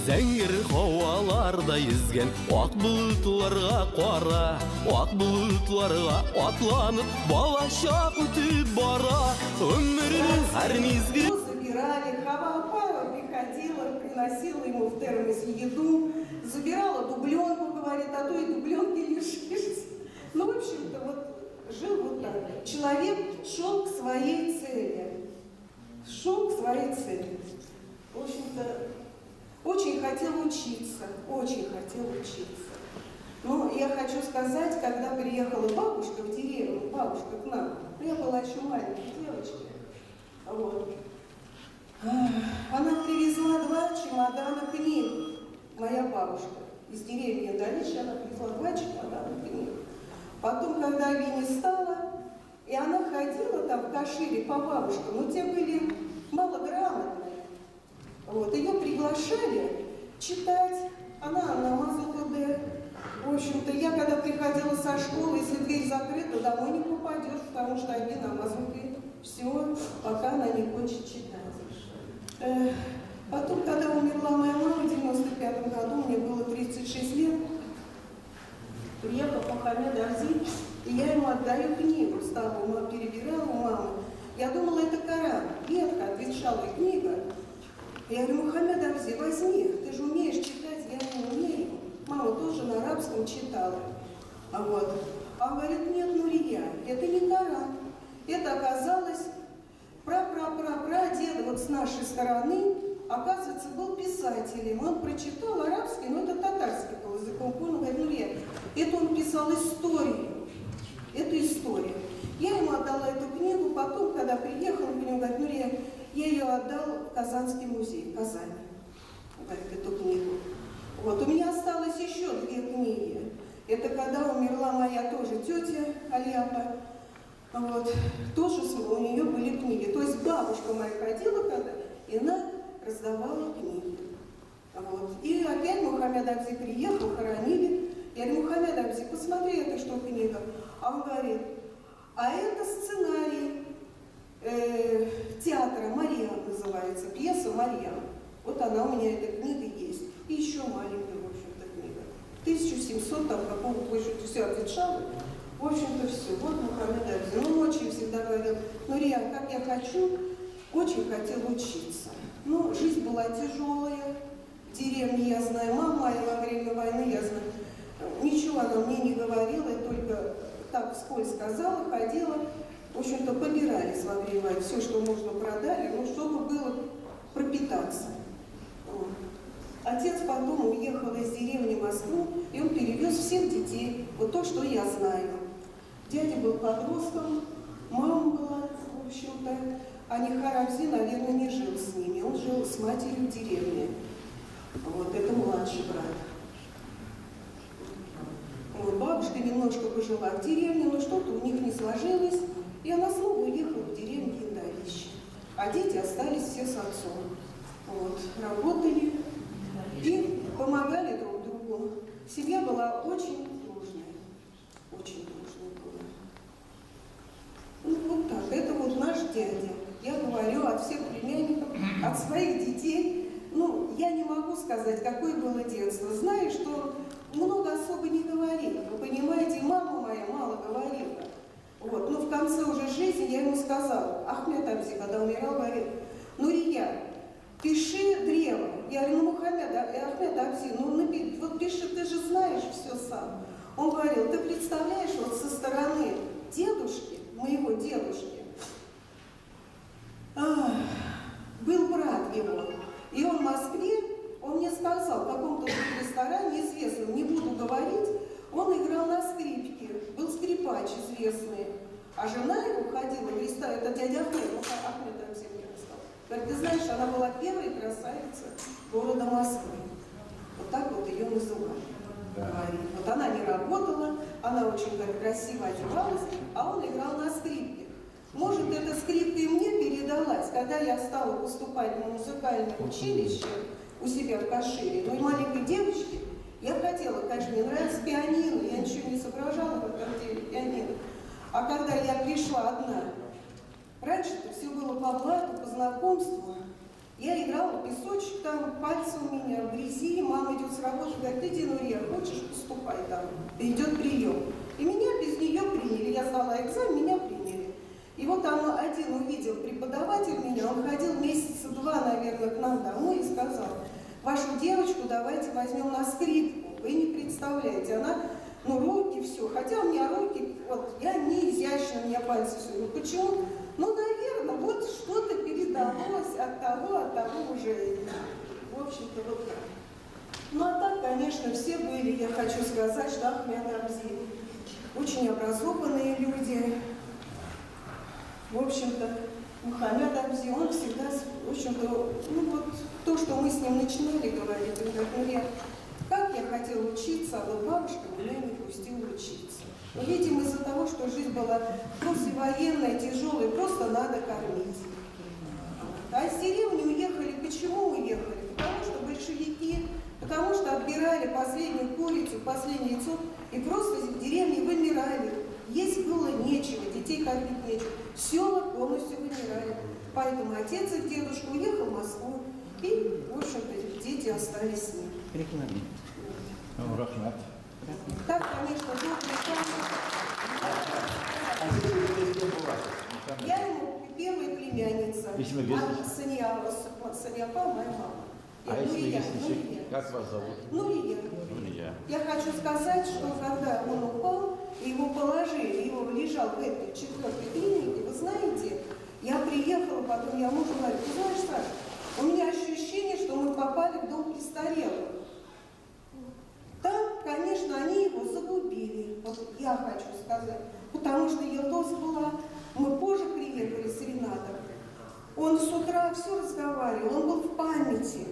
зәңгір қауаларда езген ақ бұлытларға қара, ақ бұлытларға атланып балашақ өтіп бара. Өмірің әр мезгіл. Забирали, Павел приходила, приносила ему в термос еду, забирала дубленку, говорит, а то и дубленки лишишься. Ну, в общем-то, вот жил вот так. Человек шел к своей цели. Шел к своей цели. В общем-то, очень хотел учиться, очень хотел учиться. Но я хочу сказать, когда приехала бабушка в деревню, бабушка к нам, я была еще маленькой девочкой, вот. Она привезла 2 чемодана книг, моя бабушка. Из деревни Далище она привезла 2 чемодана книг. Потом, когда Вине стала, и она ходила там в Кашире по бабушкам, но те были малограмотные. Вот, ее приглашали читать, она на Мазу-ХД. В общем-то, я когда приходила со школы, если дверь закрыта, домой не попадешь, потому что они на Мазу-ХД. Все, пока она не кончит читать. Потом, когда умерла моя мама в 95 году, мне было 36 лет, приехал Мухаммед Арзи, и я ему отдаю книгу, старую, перебирала у мамы. Я думала, это Коран, ветка, обветшалая книга. Я говорю, Мухаммед Арзи, возьми, ты же умеешь читать, я не умею. Мама тоже на арабском читала. А он говорит, нет, Нурия, это не Коран. Это оказалось прадед вот с нашей стороны, оказывается, был писателем. Он прочитал арабский, но это татарский был языком. Он говорит, Нурия, это он писал историю. Это история. Я ему отдала эту книгу, потом, когда приехал, он мне говорит, Нурия, я ее отдал в Казанский музей, в Казани. Говорит, эту книгу. Вот, у меня осталось еще 2 книги. Это когда умерла моя тоже тетя Альяпа. Вот, тоже у нее были книги. То есть бабушка моя ходила когда, и она раздавала книги. Вот. И опять Мухаммед Абзи приехал, хоронили. Я говорю, Мухаммед Абзи, посмотри, это что книга. А он говорит, а это сценарий театра «Марьям» называется, пьеса «Марьям». Вот она у меня, эта книга есть. И еще маленькая, в общем-то, книга. 1700, там какого-то, в общем-то, все обветшало. В общем-то, все. Вот Мухаммед Абзи. Он очень всегда говорил, Нурия, как я хочу, очень хотел учиться. Но жизнь была тяжелая. В деревне, я знаю, мама моя во время войны, я знаю, ничего она мне не говорила, только так вскользь сказала, ходила. В общем-то, побирались во время войны. Все, что можно, продали, но чтобы было пропитаться. Вот. Отец потом уехал из деревни в Москву, и он перевез всех детей. Вот то, что я знаю. Дядя был подростком, мама была, в общем-то, а Нихар Абзи, наверное, не жил с ними. Он жил с матерью в деревне. Вот, это младший брат. Вот, бабушка немножко пожила в деревне, но что-то у них не сложилось, и она снова уехала в деревню Яндарище. А дети остались все с отцом. Вот, работали и помогали друг другу. Семья была очень дружная. Очень дружная была. Ну, вот так. Это вот наш дядя. Я говорю от всех племянников, от своих детей. Ну, я не могу сказать, какое было детство. Знаю, что он много особо не говорил. Вы понимаете, мама моя мало говорила. Вот. Но в конце уже жизни я ему сказала, Ахмед Абзи, когда умирал, говорит, Нурия, пиши древо. Я говорю, ну, Ахмед Абзи, ну, вот пиши, ты же знаешь все сам. Он говорил, ты представляешь, вот со стороны дедушки, моего дедушки, был брат его, и он в Москве, он мне сказал, в каком-то ресторане известном, не буду говорить, он играл на скрипке, был скрипач известный, а жена его ходила в ресторан, это дядя Ахмед Абзи мне рассказал. Говорит, ты знаешь, она была первой красавицей города Москвы. Вот так вот ее называли. Говорит. Вот она не работала, она очень красиво одевалась, а он играл на скрипке. Может, эта скрипка и мне передалась, когда я стала поступать на музыкальное училище у себя в Кашире, но и маленькой девочке, я хотела, конечно, мне нравилось пианино, я ничего не соображала в этом деле пианино. А когда я пришла одна, раньше-то все было по блату, по знакомству, Я играла в песочек, там пальцы у меня в грязи, мама идет с работы, говорит, иди, Нурия, хочешь, поступай там, идет прием. И меня без нее приняли, я сдала экзамен, меня приняли. И вот там один увидел преподаватель меня, он ходил месяца 2, наверное, к нам домой и сказал, вашу девочку давайте возьмем на скрипку. Вы не представляете, она, руки, все. Хотя у меня руки, вот, я не изящна, у меня пальцы все. Ну почему? Наверное, вот что-то передалось от того уже. В общем-то, вот так. Ну, а так, конечно, все были, я хочу сказать, что Ахмед Абзи. Очень образованные люди. В общем-то, Мухаммед Абзи, он всегда, в общем-то, вот то, что мы с ним начинали говорить, он говорит, как я хотела учиться, а вот бабушка меня не пустила учиться. Но, видимо, из-за того, что жизнь была послевоенная, тяжелая, просто надо кормить. А из деревни уехали. Почему уехали? Потому что большевики, потому что отбирали последнюю курицу, последнее яйцо, и просто в деревне вымирали. Есть было нечего, детей кормить нечего. Села полностью вымирали. Поэтому отец и дедушка уехал в Москву, и, в общем-то, дети остались с ним. Рахмат. Так, конечно, я ему первая племянница. Саньяпа, моя мама. Нурия. Как вас зовут? Нурия. Я хочу сказать, что когда он упал, его положили, его лежал в этой 4-й клинике, вы знаете, я приехала, потом я мужу говорю, ты знаешь, Саша, у меня ощущение, что мы попали в дом престарелых. Там, конечно, они его загубили, вот я хочу сказать, потому что Елдос была, мы позже приехали с Ренатом, он с утра все разговаривал, он был в памяти.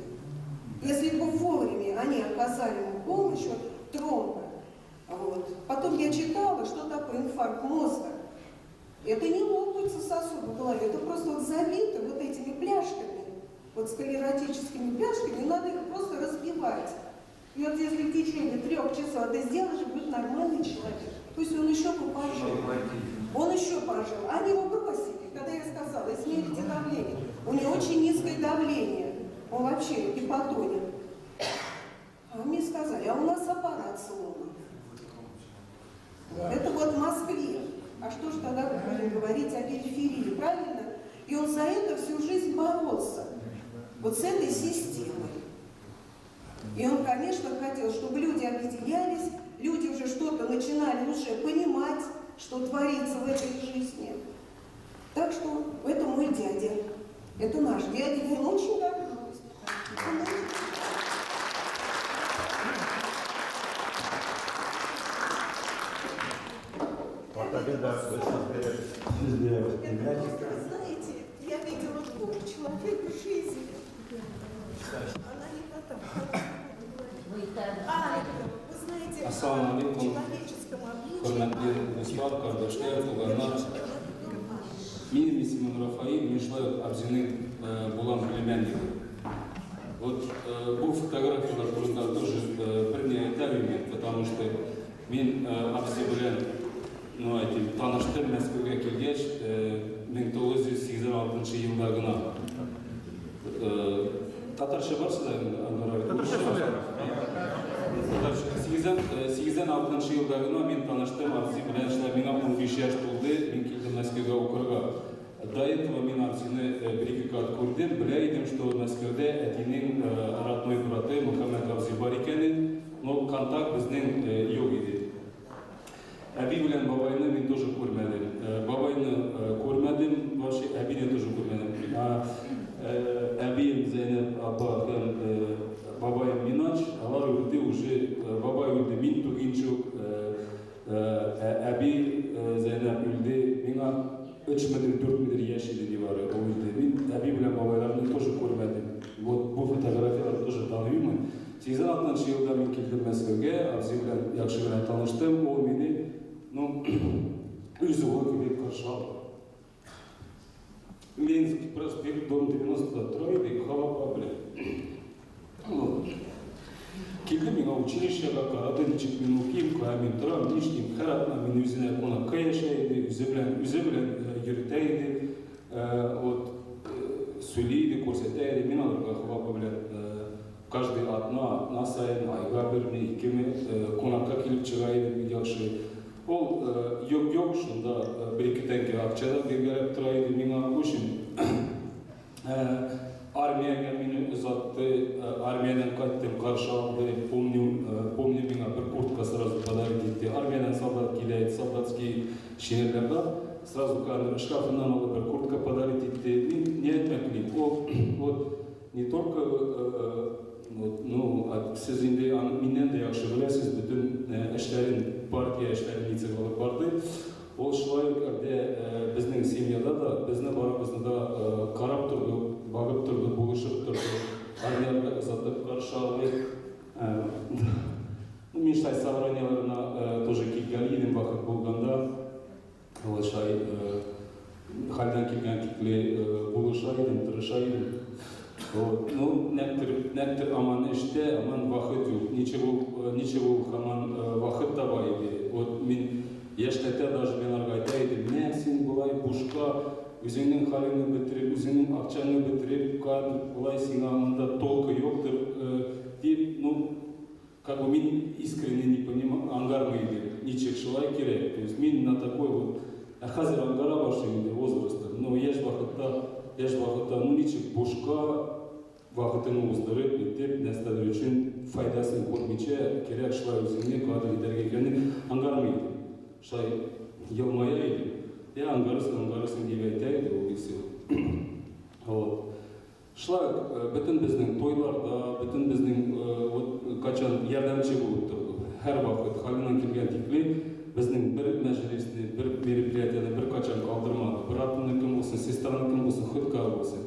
Если бы вовремя они оказали ему помощь, вот, тромба, вот. Потом я читала, что такое инфаркт мозга. Это не лопается сосуд в голове, это просто вот забито вот этими пляшками, вот склеротическими пляшками, надо их просто разбивать. И вот если в течение 3 часов это сделаешь, будет нормальный человек. То есть он еще бы пожил. Он еще пожил. Они его бросили, когда я сказала, измерите давление. У него очень низкое давление. Он вообще гипотоник. А мне сказали, а у нас аппарат сломан. Это вот в Москве. А что же тогда мы будем говорить о периферии, правильно? И он за это всю жизнь боролся. Вот с этой системой. И он, конечно, хотел, чтобы люди объединялись, люди уже что-то начинали уже понимать, что творится в этой жизни. Так что это мой дядя. Это наш дядя. Он очень гордый. Знаете, я видела двух человек в жизни. Она не готова. Вы знаете, Ассаламу в алейкум. человеческом Hürmetli обличии. Müslüman kardeşler, tuğanlar, benim ismim Rafail, Mişler Abzi'nin bulan племянник. Вот bu fotoğrafyalar turunda тоже біріне айтамын, потому что мен Абзи білен таныштым Мәскеуге келгеш 1986 жылда гына. Татарша барсызда? Татарша. 86 жылда гына мен таныштым Абзи білен, миңа 15 жаш толды, мен келдім Мәскеуге оқырға. До этого мен Абзины бір-екі қат көрдім, білейдім, что Мәскеуде әтенің родной браты Мухаммед Абзи бар екенін, но контакт біздің yok еді. Әби білен бабайны мен тоже көрмедім. Бабайны көрмедім, вообще әбині тоже көрмедім. Әбиім Зайнеп Абба һәм бабайым Минач, алар өлді уже, бабай өлді, мен тугенчук, әби Зайнеп өлді, миңа 3 метр, 4 метр яш еді дивары, өлді. Мен әби білен бабайларны тоже көрмедім. Вот бұл фотографияларды тоже таныймын. 86 жылда мен келдім Мәскеуге, Абзи білен яқшы білен таныштым, ол мені өзі өкілет қаршы алды. Ленинский проспект, дом 93, деп Халапа білен. Келдім мен училищеға қарадым, ничек мен оқимын, қай мен тұрам, нештеймін, қаратма мен өзіне қонаққа яшайды, өзі білен үйретейді, сөйлейді, көрсетеді, мен аларға хабар білет, каждый атна сайын айға біріне, икеме қонаққа келіп шығайды видеошы. Ол yok шында бір-екі тәңке ақчада бергеріп тұрайды, мен үшін армияға мені ұзатты, армиядан қайттым, қаршы алды, помню меня бір куртка сразу подарить етті. Армиядан солдат келеді, солдатский шинелерді, сразу шкафынан алып бір куртка подарить етті. Мен не айтмақлейм, ол не только, сіз енді менен де яқшы білесіз, бүтін әшлерін, партия әшлерін ецек алып барды. Ол шылай біздің семьяда да, біздің барабызында қарап тұрды, бағып тұрды, бұлышып тұрды, армияға ұзатып қаршы алып. Мен шай собранияларына тоже келген едім бақыт болғанда, ол шай халдан келген кекле бұлышайдым, тұрышайдым. Нәктір аман іште, аман вақыт жоқ. Ничего аман вақыт табайды. Мен яшьләтә даже мен айтайдым, не сен бұлай бушқа, өзіңнің халіңі бітіріп, өзіңнің ақчаңы бітіріп, бұлай сен аманда толқы жоқтыр деп, как бы мен искренне не понимаю, аңғармайды, ничек шылай керек. То есть мен на такой вот, қазір аңғара башлаймын возрастта, но еш вақытта, ничек бушқа вақытын оздырып, деп, нәстәдір үшін файдасын көрмейше, керек шылай өзіңне кадр етерге екенін аңғармайды. Шай елмаяйды, аңғарысын деп айтайды ол кесі. Шылай бүтін біздің тойларда, бүтін біздің қачан ярдамчы болып тұрды. Әр вақыт халынан келген текли біздің бір мәжілесіне, бір мероприятияны бір қачан қалдырмады. Бір атының кім болсын, сестраның кім болсын, құтқа болсын.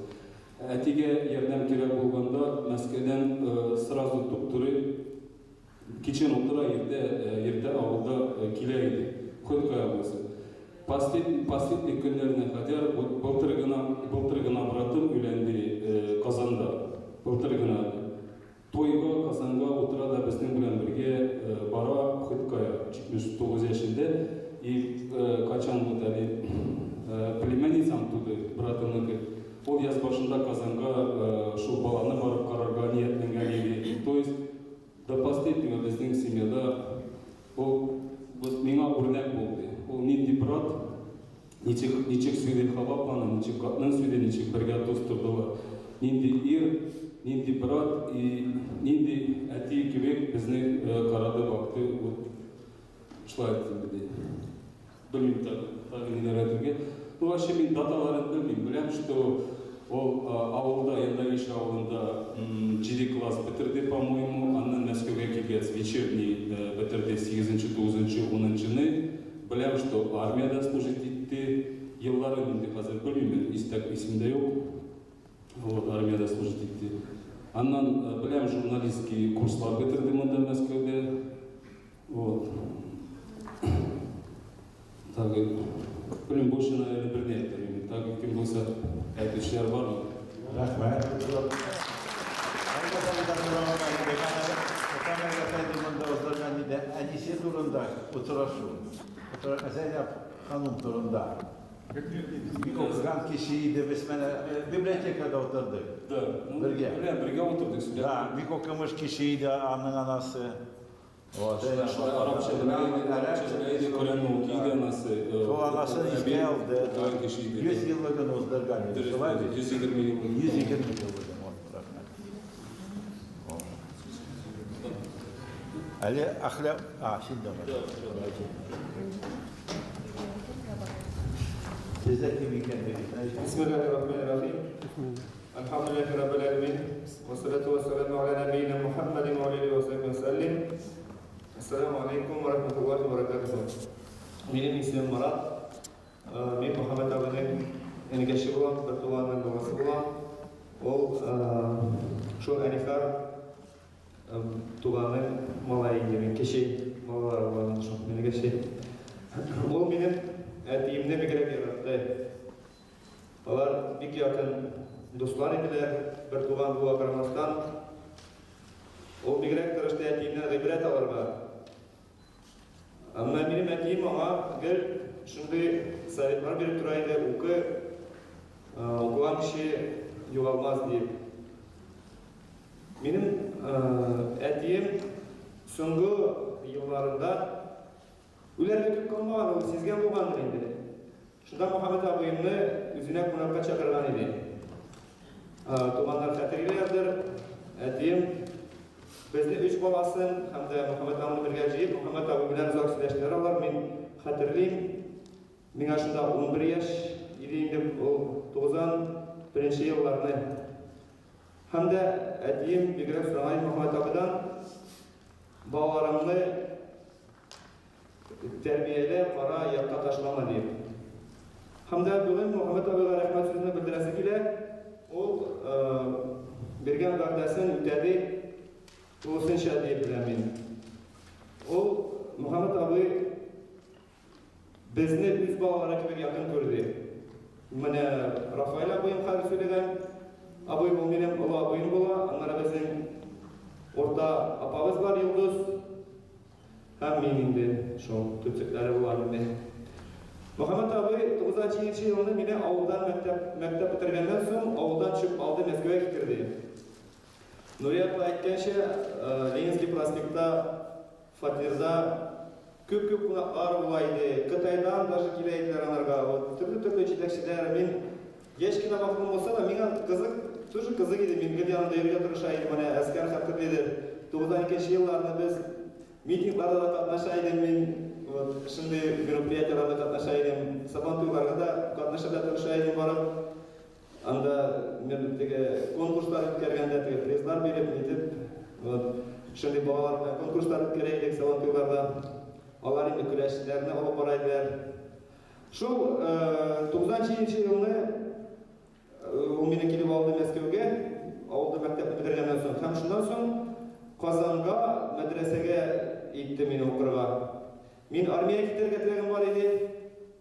Әтеге ярдам керек болғанда Мәскеден сразу тұқтыры кечен отыра ерде ауылда келейді. Құтқа болсын. Последний күндеріне қадер былтырғына братым үйленді Қазанда. Былтырғына тойға Қазанға отырада біздің білен бірге бара Құтқая 79 yaşında и қачан бұтады племенницам туды братымның. Ол яз башында Қазанға шу баланы барып қарарға ниетленген еді. То есть до последнего біздің семьяда ол меңа өрнек болды. Ол ненде брат, нечек сөйде қалапманы, нечек қатның сөйде, нечек бірге тостырдылар. Ненде ер, ненде брат, ненде әти кебек біздің қарады бақты шылай етті. Білмейм тағы нелер әтірге. Вообще мен даталарын білмейм. Білем, что ол ауылда, Яндавиш ауылында 7 класс бітірді, по-моему, аннан Мәскеуге келгец вечерний бітірді 8-9, 10-ны. Білем, что армияда служить етті, еллары менде қазір білмеймін, истек есімде жоқ. Армияда служить етті. Аннан білем, журналистский курслар бітірді мұнда Мәскеуде. Тағы, білім больше, наверное, бір не айтырмын. Тағы кім болса, айтушылар бар ма? Рахмет. Әнесе турында ұтырашу. Зәйнәп ханым турында. Оқыған кешейді, біз библиотекада отырдық. Бірге отырдық. Да, Мик оқымыш кешейді, анның анасы. Арапша білейді, Коренні оқиды анасы. Сол анасы izге алды. 100 yıllıgın оздырған. 120 yıllıgın. 120 yıllıgın. Әлі ақлап... Şimdi var. Sizde kim iken verir? Bismillahirrahmanirrahim. Elhamdülillahi Rabbil alemin. Ve salatu ve selamu ala nebiyyina Muhammedin ve aleyhi ve sellem ve sellim. Esselamu aleyküm ve rahmetullahi ve berekatuhu. Benim ismim Marat. Ben Muhammed abinin engeşi olan, bertuğanın babası olan. O şu enifar tuğanın malayı, kişi malalar olan şu engeşi. O benim ettiğimde bir gerek yarattı. Onlar bir yakın dostlar idiler, bertuğan bu akarmastan. O bir gerek tarafta ettiğimden ibret alırlar. Ama benim ettiğim ama gel şimdi sayıtlar bir turayda okuyan kişi юғалмас дейіп. Менің әтием соңғы yıllarında Ülerge tüp kalmağın, o sizgen boğandır indi. Şunda Muhammed abimni üzüne kunakka çakırgan idi. Tumanlar xatirlerdir. Әтием бізді 3 баласын, hamda Muhammed abimni birге жиып, Muhammed abi bilen uzak süreçler alар. Мен xatirliyim. Мен ашында 11 yaş ideyim деп, o 91 yıllarını. Hamda әтием бигрәк сұрағай Muhammed abidan балаларымны тәрбиеле, қара, яққа ташлама дейіп. Хамда бүгін Muhammed абыға рахмат сөзіні білдірәсі келе, ол берген вағдасын үтәді ұлысынша дейіп біләмен. Ол Muhammed абы бізді үз балалара кебек яқын көрді. Міне Рафаэль абыйым қары сөйлеген, абыйым ол менен ұлы абыйым бола, аннара біздің орта апабыз бар Йылдыз, һәм менің де шоң төтсектері боларымды. Muhammed абы 90 жылында мені ауылдан мәктеп бітіргеннен соң ауылдан шүп алды Мәскеуге кетірді. Нұрия апа айткенше, Ленинский проспектта, фатирда көп қонақтар болайды. Қытайдан даже келейділер анарға. Түрлі жетекшілер. Мен ешкіна бақылым болса да, мен қызық еді. Мен гүл янында үйреге тұрышайды. Міне әскер хаттыр 92 жылларында біз митингларда да қатнашайдым. Мен шынды мероприятияларда қатнашайдым. Сабантуйларға да қатнашада тұрышайдым барып. Анда мен конкурстар өткергенде призлар беріп нетіп, шынды балаларда конкурстар өткерейдік сабантуйларда. Алар енді күрәшчілеріне олып барайдылар. Шул 90 жылыны ол мені келіп алды Мәскеуге, ауылды мәктепті бітіргеннен соң. Һәм шундан соң Қазанға, мәдрәсәгә итті мені оқырға. Мен армия кетерге тілегім бар еді.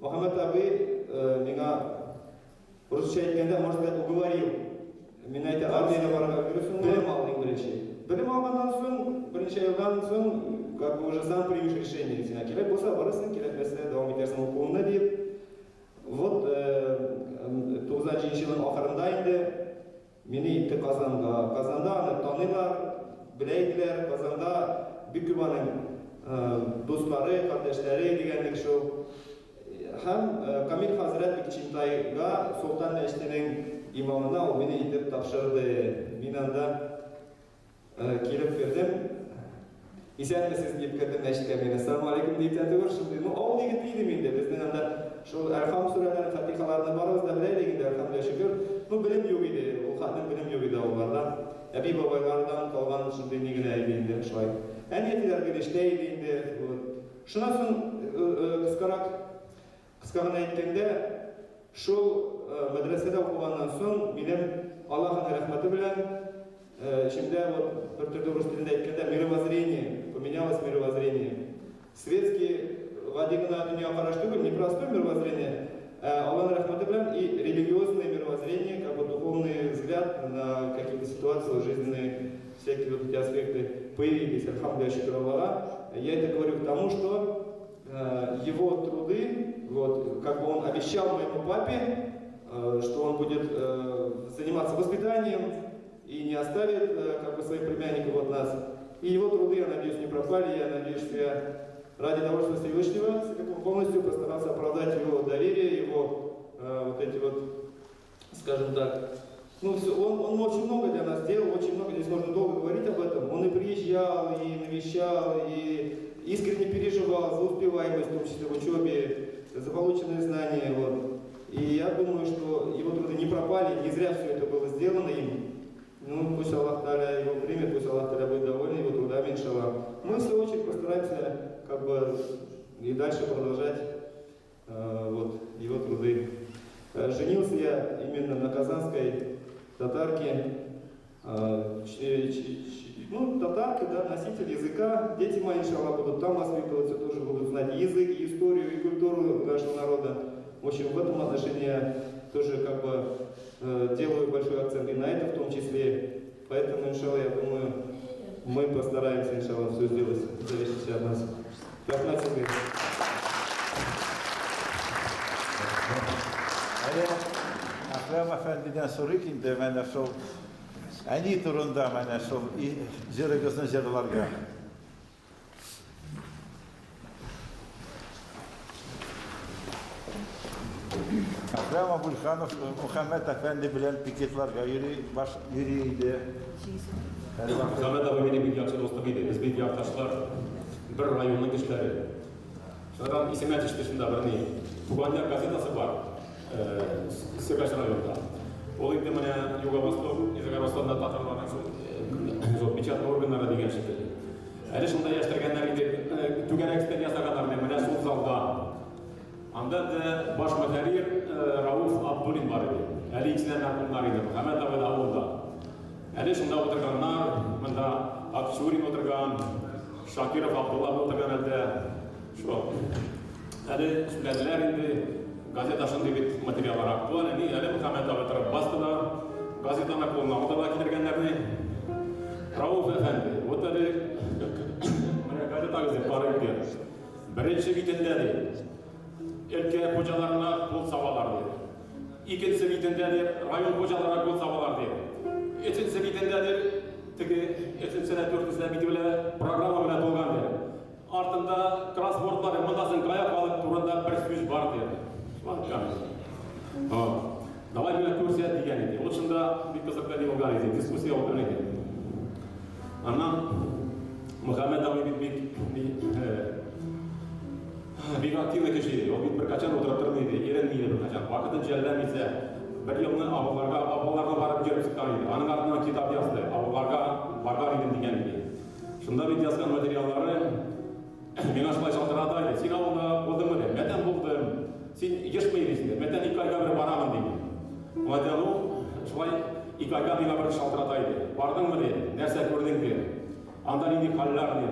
Muhammed абы меңа орысша айткенде, можно сказать, уговорил. Мен айта армияға баруға үлгересің, білім алдың бірінші. Білім алғаннан соң, бірінші айылдан соң, как бы уже сам примешь решение. Сен керек болса барасың, керек болса давам етерсің оқуына деп. Вот 90 жылдың ақырында енді мені итті Қазанға. Қазанда аны танылар, білейділер. Қазанда Бикубаның достары, қардештері дегенлік шоу. Һәм Камил Хазрет Бикчинтайға Солтан Мәштенің имамына ол мені итіп тапшырды. Мен анда келіп бердім. Исәнмесіз деп кірдім мәшітке мен. Ассаламу алейкум deyip тәті көршімді. Ауыл егіт дейді менде. Біздің анда шул әрхам сүрәләрін, фатихаларыны барымызда біләй дегенде әрхамда шүкір. Білім yok еді. Ол қатының білім yok еді ауыларда. Әби бабайлардан қалған шынды негіне әйбейінде шылай. Әнетілер келештейді енді. Шынасын қысқағын әйткенде, шул мәдрәсәдә оқығаннан соң менің Аллахның рахматы білән şimdi бір түрде орыс тілінде әйткенде мировоззрение, поменялось мировоззрение. Светский вадигна дүния қараш түгіл, не простое мировоззрение, Аллахның рахматы білән и религиозное мировоззрение, как бы духовный взгляд на какие-то ситуации, жизненные всякие вот эти аспекты появились. Альхамдулилля, шукр Аллаха. Я это говорю к тому, что его труды, вот, как бы он обещал моему папе, что он будет заниматься воспитанием и не оставит как бы своих племянников от нас. И его труды, я надеюсь, не пропали. Я надеюсь, что я ради довольства Всевышнего полностью постарался оправдать его доверие, его вот эти вот, скажем так, ну, он очень много для нас сделал, очень много, здесь можно долго говорить об этом. Он и приезжал, и навещал, и искренне переживал за успеваемость, в том числе в учебе, за полученные знания. Вот. И я думаю, что его труды не пропали, не зря все это было сделано им. Ну, пусть Аллах Та'аля его примет, пусть Аллах Та'аля будет доволен его трудами, иншаллах. Мы, в свою очередь, постараемся как бы и дальше продолжать вот, его труды. Женился я именно на казанской татарке. Ну, татарка, да, носитель языка. Дети мои, иншаллах, будут там воспитываться, тоже будут знать язык, и историю, и культуру нашего народа. В общем, в этом отношении я тоже как бы делаю большой акцент и на это в том числе. Поэтому, иншаллах, я думаю, мы постараемся, иншаллах, все сделать, зависит от нас. Muharrem Efendi'den sorayım da ben şu aynı turunda ben şu ziragısını ziralarga. Muharrem Abulkhanov Muhammed Efendi bilen piketlarga yürüydü. Muhammed abi benim bir yakşı dostum idi. Biz bir yaktaşlar bir rayonun kişileri. Şuradan isim yetiştirişinde birini. Tuganya gazetası var. Sırkaç rayonda. O indi bana Yugo-Vostok, Yugo-Vostok'ta Tatarlar'ın şu pечатный organlara деген şekilde. Әлі шында яштыргандар еді, түген эксперт ясағандар мен мына сол залда. Анда да баш мөхәррир Рауф Абдуллин бар еді. Әлі икісінен мәрхүмдар еді. Мұхаммед абай да ауылда. Әлі шында отырғандар, мында Акшурин отырған, Шакиров Абдуллах отырған әлде. Әлі сүләділер енді газеташын деген материалдар актуал. Әлі Мұхаммед абай тұрып бастыда, газетаны қолына алдыға келергендеріне Рауф Efendi, o da gazetagızı paraydı. Birinci bitinde de erkek hocalarına kol savalardı. İkincisi bitinde de rayon hocalarına kol savalardı. Üçüncüsü bitinde de üçüncü sene, dördüncü sene bitiyle programa bile dolgandı. Ardında transportları mındasın kaya kalıp turunda bir süreç vardı. Давай bile kürsüye diyeniydi. O dışında bir kızıkla bir organize, diskusiye organize. Ana Muhammed abi bir aktivne kişiydi. O bir kaçan oturatırmıydı, erenmiydi bir kaçan. Vakıtın cellemiyse bir yılını avalarga barıp görüp sıkkanıydı. Anın ardından kitap yazdı, avalarga bargar idin diyeniydi. Şunda bir yazgan materyalları ben aşılay şaltıradaydı. Sen avında oldun mu de, meten buldum. Sen geçmeyidesin de, meten iki ayga bir barağın deydi. Ondan o şulay iki ayga bir şaltıradaydı. Bardın mı de, nerse gördün de. Andan indi kallar de.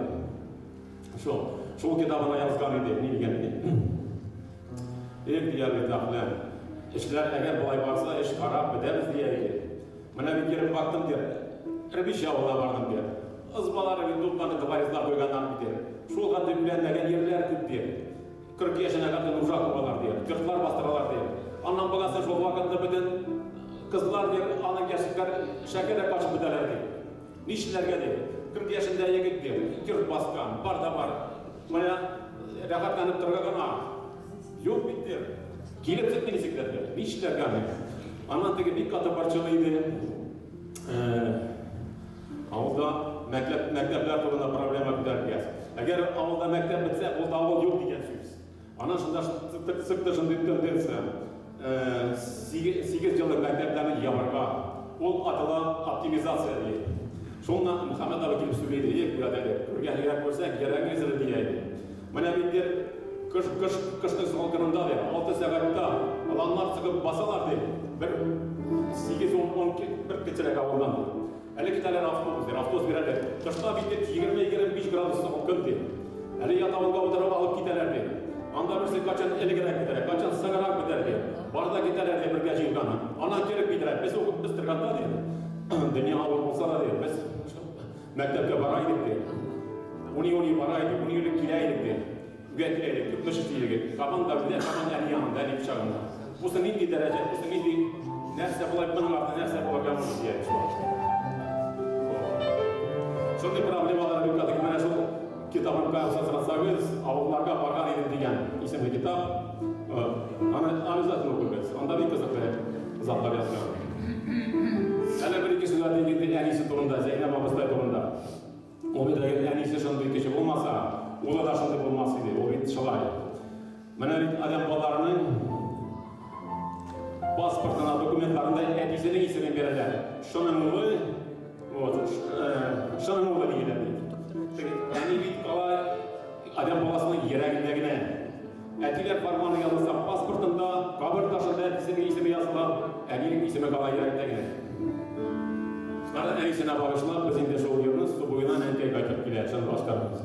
Şu kitabına yazgan idi, ne diyen idi. Diğer dahlen. İşler eğer bolay varsa iş karab bederiz diyeydi. Bana bir gelip baktım der. Bir şey ola vardım der. Izbaları bir toplanı kıvarizler koygandan bir der. Şu kadar bilenlerden yerler tüp der. 40 yaşına kadar uşak ovalar der. Kırklar bastıralar der. Andan bakasın şu vakitte beden kızlar der. Anın gerçekler şekere kaçıp biderler der. Nişlerge der. 40 yaşında yegit der. Kırk baskan, bar da var. Bana rahatlanıp durgan ağır. Yok bitti. Gelip zıkkını sikletler. Nişlerge der. Anlattaki bir katı parçalıydı. Avulda mektepler turunda problema giderken. Eğer avulda mektep bitse, o avul yok diyen söz. Ana şunda sıktı şundan derse, 8 yıllık mekteplerini yavarga, ol atılan optimizasyya diye. Şunla Muhammed abi gelip söyleydi, yek biradaydı. Kırgahlıya koysak, yerine zırı diyeydi. Bana bittir, kışın salkırında der, 6 seferinde alanlar sıkıp basalar der. Bir 8-10 geçirek avuldan der. Әлі кетелер автобус берелер. Тышта битет 20-25 градус салқын де. Әлі ятауылға отырып алып кетелер де. Анда бірсе қачан әлігірек кетелер, қачан сыңырақ бітер де. Барда кетелер де бірге жиылғаны. Ана керіп кетелер. Біз оқып біз тұрғанда де. Дүния ауыр болса да де. Біз мектепке барайдық де. Уни барайдық, уни келейдік де. Үге келейдік, күтміш істейдік. Қабан да бізде, қабан әлі yanında, әлі пішағында. Осы нинди дәрәже, осы нинди нәрсе болай бұның артын, нәрсе болай ғамыз deyək. Şimdi problemaları bir katık mene şu kitabın kayısı sırasağız, avullarga bargan edin diyen isimli kitap. Analizatını okuruz. Onda bir kızıklı zatlar yazıyor. Hele bir iki sözler deyildi en iyisi turunda, Zeynep Abıstay turunda. O bir de en iyisi şimdi bir kişi olmasa, ola da şimdi olmasıydı, o bir şalay. Mene adam balarının pasportuna, dokumentlarında en iyisinin ismini verirler. Şunun oğlu, şunun oğlu değiller. Yani bir kalay adam balasının yerəğindəginə etiler parmağını yazılsa pasportunda, kabır taşında ismi yazılan əlinin ismi kalay yerəğindəginə. Şunların en iyisine bağışlar, biz indi şu oluyoruz, su boyundan en tek ayıp gider, şunu başlarımız.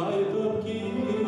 Kayıp gider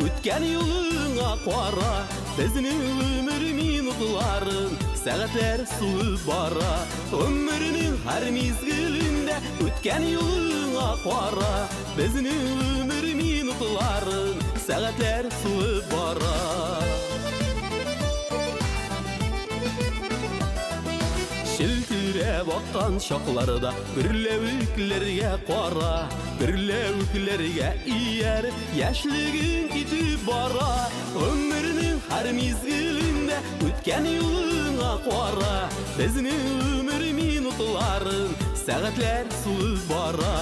Ötken yoluna qora, bizning ömür minutlarin, saatlar suv bara. Ömrüning har mezgilinde ötken yoluna qora, bizning ömür minutlarin, saatlar suv bara. Şiltire bakkan şaklarda birlevüklerge qora, birlevüklerge iyer, yaşligin gidip bara. Ömrünün har mezgilinde ötken yoluna qora, bizning ömür minutlarin, saatlar suv bara.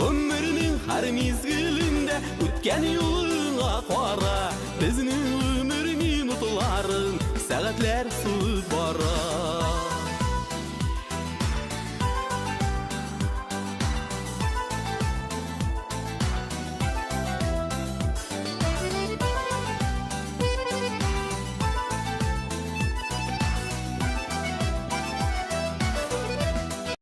Ömrünün har mezgilinde ötken yoluna qora, bizning ömür minutlarin, saatlar suv bara.